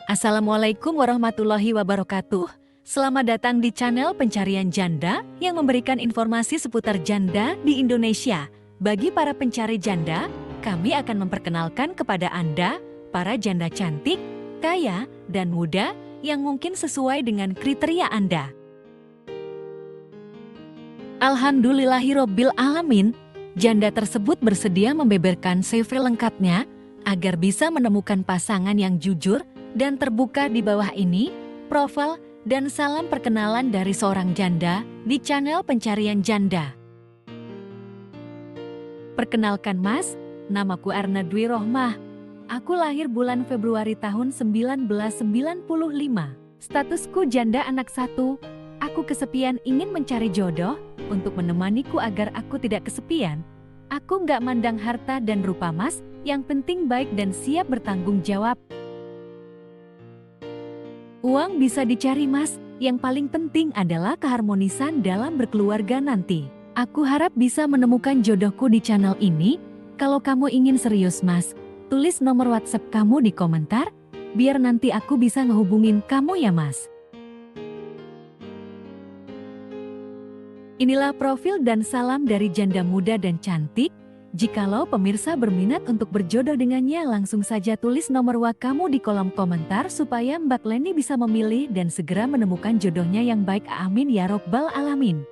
Assalamualaikum warahmatullahi wabarakatuh. Selamat datang di channel Pencarian Janda yang memberikan informasi seputar janda di Indonesia. Bagi para pencari janda, kami akan memperkenalkan kepada Anda para janda cantik, kaya, dan muda yang mungkin sesuai dengan kriteria Anda. Alhamdulillahirobbil alamin, janda tersebut bersedia membeberkan CV lengkapnya agar bisa menemukan pasangan yang jujur dan terbuka. Di bawah ini, profil dan salam perkenalan dari seorang janda di channel Pencarian Janda. Perkenalkan Mas, namaku Erna Dwi Rohmah. Aku lahir bulan Februari tahun 1995. Statusku janda anak satu. Aku kesepian ingin mencari jodoh untuk menemaniku agar aku tidak kesepian. Aku nggak mandang harta dan rupa Mas, yang penting baik dan siap bertanggung jawab. Uang bisa dicari Mas, yang paling penting adalah keharmonisan dalam berkeluarga nanti. Aku harap bisa menemukan jodohku di channel ini. Kalau kamu ingin serius Mas, tulis nomor WhatsApp kamu di komentar, biar nanti aku bisa ngehubungin kamu ya Mas. Inilah profil dan salam dari janda muda dan cantik. Jikalau pemirsa berminat untuk berjodoh dengannya, langsung saja tulis nomor WA kamu di kolom komentar supaya Mbak Leni bisa memilih dan segera menemukan jodohnya yang baik. Amin ya robbal alamin.